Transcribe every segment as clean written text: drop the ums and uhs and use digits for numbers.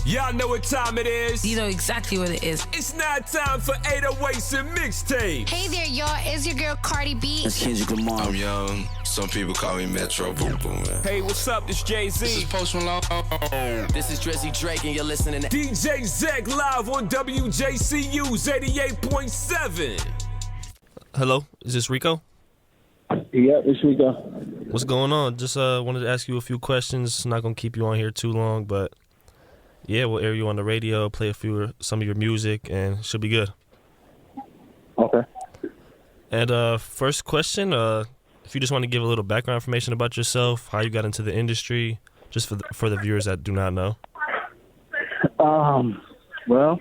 Y'all know what time it is. You know exactly what it is. It's now time for 808s Mixtapes. Hey there, y'all. It's your girl Cardi B. That's Kendrick Lamar. I'm young. Some people call me Metro Boom Boom, man. Hey, what's up? This Jay-Z. This is Post Malone. This is Drizzy Drake, and you're listening to DJ Zach live on WJCU's 88.7. Hello, is this Rico? Yeah, it's Rico. What's going on? Just wanted to ask you a few questions. Not gonna keep you on here too long, but yeah, we'll air you on the radio, play some of your music, and should be good. Okay. And first question, if you just want to give a little background information about yourself, how you got into the industry, just for the viewers that do not know. Well,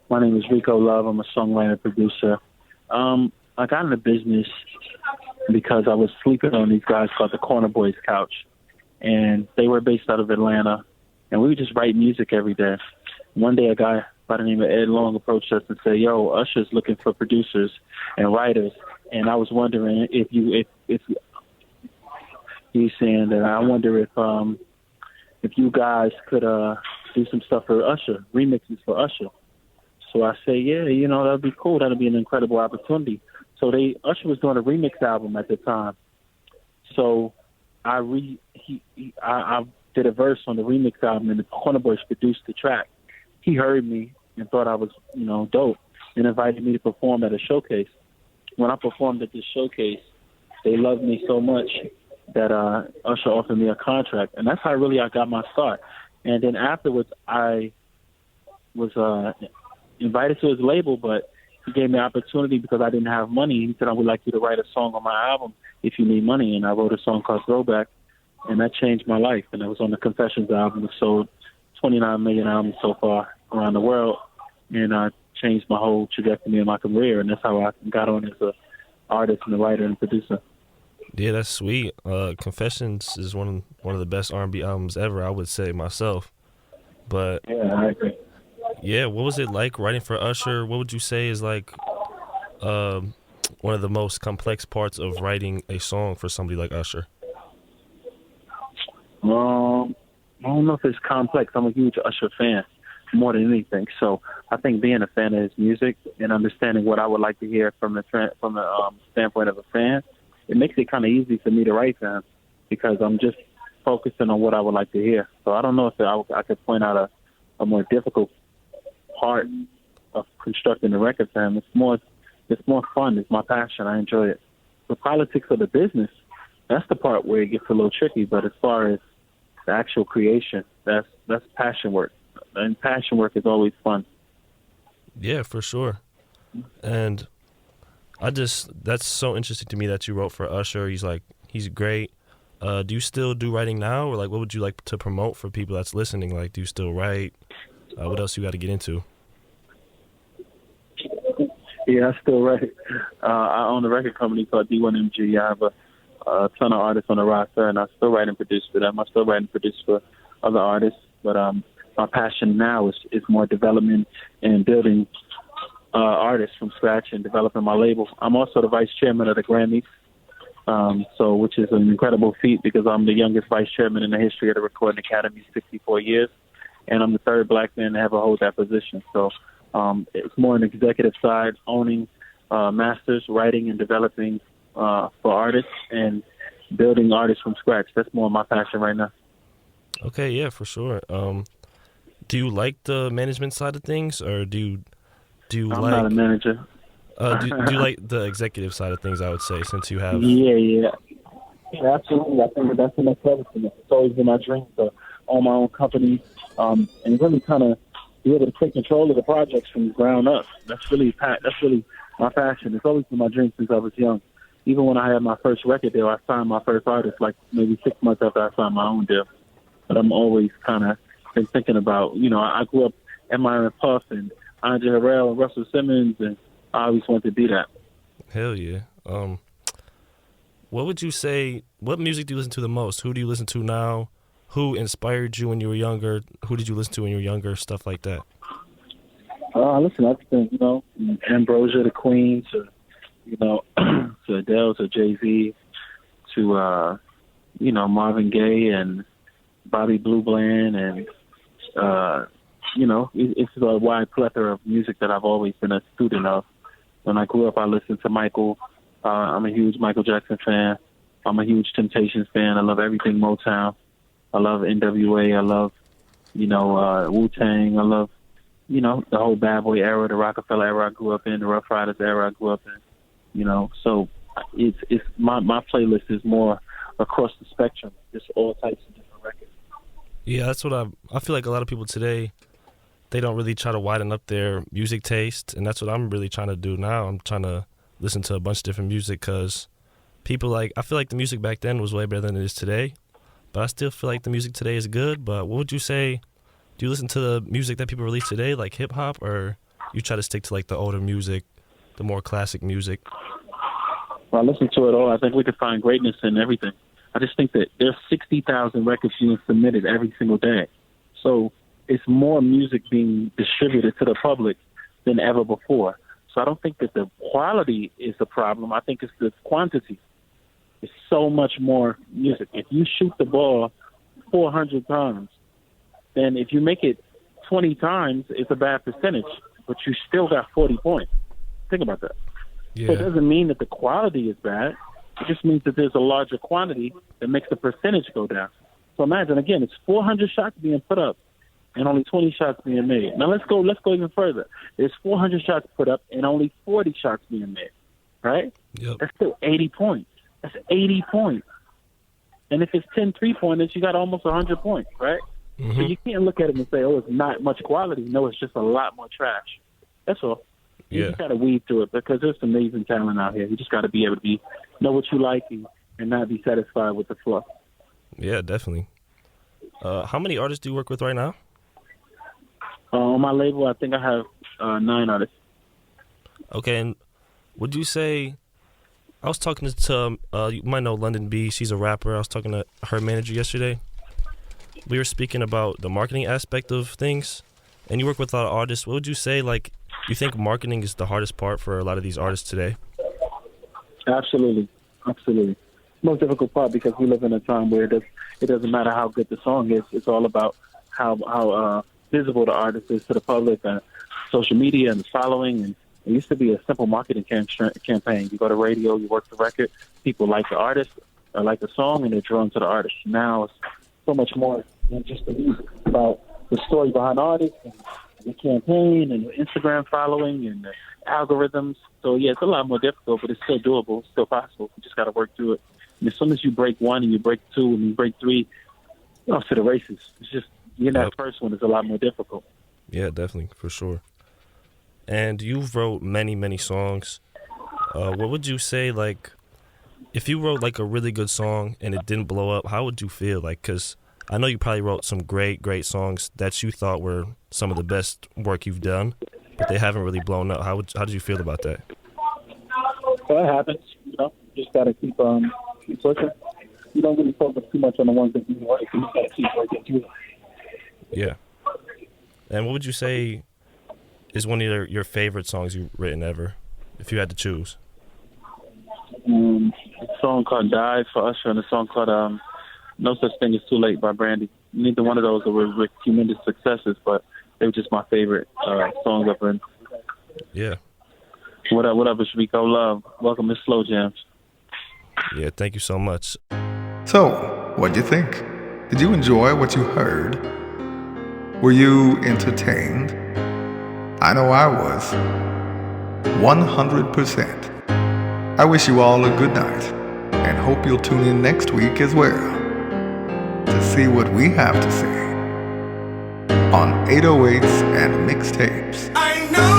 my name is Rico Love. I'm a songwriter, producer. I got in the business because I was sleeping on these guys called the Corner Boys Couch, and they were based out of Atlanta, and we would just write music every day. One day, a guy by the name of Ed Long approached us and said, "Yo, Usher's looking for producers and writers," and I was wondering if he's saying that I wonder if you guys could do some stuff for Usher, remixes for Usher. So I say, yeah, that'd be cool. That'd be an incredible opportunity. So Usher was doing a remix album at the time. So I did a verse on the remix album, and the Corner Boys produced the track. He heard me and thought I was, dope, and invited me to perform at a showcase. When I performed at this showcase, they loved me so much that Usher offered me a contract, and that's how I got my start. And then afterwards, I was invited to his label, but he gave me an opportunity because I didn't have money. He said, "I would like you to write a song on my album if you need money." And I wrote a song called Throwback, and that changed my life. And it was on the Confessions album. It sold 29 million albums so far around the world, and changed my whole trajectory of my career. And that's how I got on as an artist and a writer and producer. Yeah, that's sweet. Confessions is one of the best R&B albums ever, I would say myself. But yeah, I agree. Yeah, what was it like writing for Usher? What would you say is like one of the most complex parts of writing a song for somebody like Usher? I don't know if it's complex. I'm a huge Usher fan more than anything. So I think being a fan of his music and understanding what I would like to hear from the standpoint of a fan, it makes it kind of easy for me to write for him because I'm just focusing on what I would like to hear. So I don't know if I could point out a more difficult part of constructing the record for him. It's more fun. It's my passion. I enjoy it. The politics of the business, that's the part where it gets a little tricky. But as far as the actual creation, that's passion work. And passion work is always fun. Yeah, for sure. And that's so interesting to me that you wrote for Usher. He's great. Do you still do writing now, or like what would you like to promote for people that's listening? Like, do you still write? What else you got to get into? Yeah, I still write. I own a record company called D1MG. I have a ton of artists on the roster, and I still write and produce for them. I still write and produce for other artists, but my passion now is more development and building artists from scratch and developing my label. I'm also the vice chairman of the Grammys, which is an incredible feat because I'm the youngest vice chairman in the history of the Recording Academy, 64 years. And I'm the third black man to ever hold that position. So it's more an executive side, owning masters, writing and developing for artists and building artists from scratch. That's more my passion right now. Okay, yeah, for sure. Do you like the management side of things, or do you I'm not a manager. Do you like the executive side of things, I would say, since you have... Yeah, absolutely. I think that's the next level for me. It's always been my dream to own my own company and really kind of be able to take control of the projects from the ground up. That's really my passion. It's always been my dream since I was young. Even when I had my first record deal, I signed my first artist like maybe 6 months after I signed my own deal. But I'm always kind of been thinking about, I grew up admiring Puff and Andre Harrell and Russell Simmons, and I always wanted to be that. Hell yeah. What would you say, what music do you listen to the most? Who do you listen to now? Who inspired you when you were younger? Who did you listen to when you were younger? Stuff like that. I listen to everything, Ambrosia, the Queen, to Adele, to Jay-Z, to, Marvin Gaye and Bobby Blue Bland and it's a wide plethora of music that I've always been a student of. When I grew up, I listened to Michael. I'm a huge Michael Jackson fan. I'm a huge Temptations fan. I love everything Motown. I love NWA. I love, Wu-Tang. I love, the whole Bad Boy era, the Rockefeller era I grew up in, the Rough Riders era I grew up in. So it's my playlist is more across the spectrum, just all types of different records. Yeah, that's what I feel like a lot of people today, they don't really try to widen up their music taste, and that's what I'm really trying to do now. I'm trying to listen to a bunch of different music because people I feel like the music back then was way better than it is today, but I still feel like the music today is good. But what would you say, do you listen to the music that people release today, like hip-hop, or you try to stick to like the older music, the more classic music? Well, I listen to it all. I think we could find greatness in everything. I just think that there's 60,000 records being submitted every single day. So it's more music being distributed to the public than ever before. So I don't think that the quality is the problem. I think it's the quantity. It's so much more music. If you shoot the ball 400 times, then if you make it 20 times, it's a bad percentage, but you still got 40 points. Think about that. Yeah. So it doesn't mean that the quality is bad. It just means that there's a larger quantity that makes the percentage go down. So imagine, again, it's 400 shots being put up and only 20 shots being made. Now let's go even further. There's 400 shots put up and only 40 shots being made, right? Yep. That's still 80 points. That's 80 points. And if it's 10 3-pointers, you got almost 100 points, right? Mm-hmm. So you can't look at it and say, oh, it's not much quality. No, it's just a lot more trash. That's all. You just got to weed through it because there's amazing talent out here. You just got to be able to know what you like and not be satisfied with the fluff. Yeah, definitely. How many artists do you work with right now? On my label, I think I have 9 artists. Okay, and would you say, I was talking to you might know London B, she's a rapper. I was talking to her manager yesterday. We were speaking about the marketing aspect of things, and you work with a lot of artists. What would you say, like, you think marketing is the hardest part for a lot of these artists today? Absolutely. Most difficult part because we live in a time where it doesn't matter how good the song is. It's all about how visible the artist is to the public and social media and the following. And it used to be a simple marketing campaign. You go to radio, you work the record, people like the artist or like the song, and they're drawn to the artist. Now it's so much more than just the music. It's about the story behind the artist and the campaign and the Instagram following and the algorithms. So, yeah, it's a lot more difficult, but it's still doable. It's still possible. You just got to work through it. And as soon as you break 1 and you break 2 and you break 3, you're off to the races. It's just, that first one is a lot more difficult. Yeah, definitely, for sure. And you've wrote many, many songs. What would you say, like, if you wrote, like, a really good song and it didn't blow up, how would you feel? Like, because I know you probably wrote some great, great songs that you thought were some of the best work you've done, but they haven't really blown up. How did you feel about that? Well, it happens. Just got to keep pushing. You don't really focus too much on the ones that you like. You just got to keep working through them. Yeah. And what would you say is one of your favorite songs you've written ever, if you had to choose? A song called Dive for Usher and a song called No Such Thing as Too Late by Brandy. Neither one of those were tremendous successes, but they were just my favorite songs I've written. Yeah. What up, it's Rico Love. Welcome to Slow Jams. Yeah, thank you so much. So, what'd you think? Did you enjoy what you heard? Were you entertained? I know I was. 100%. I wish you all a good night and hope you'll tune in next week as well to see what we have to say on 808s and Mixtapes. I know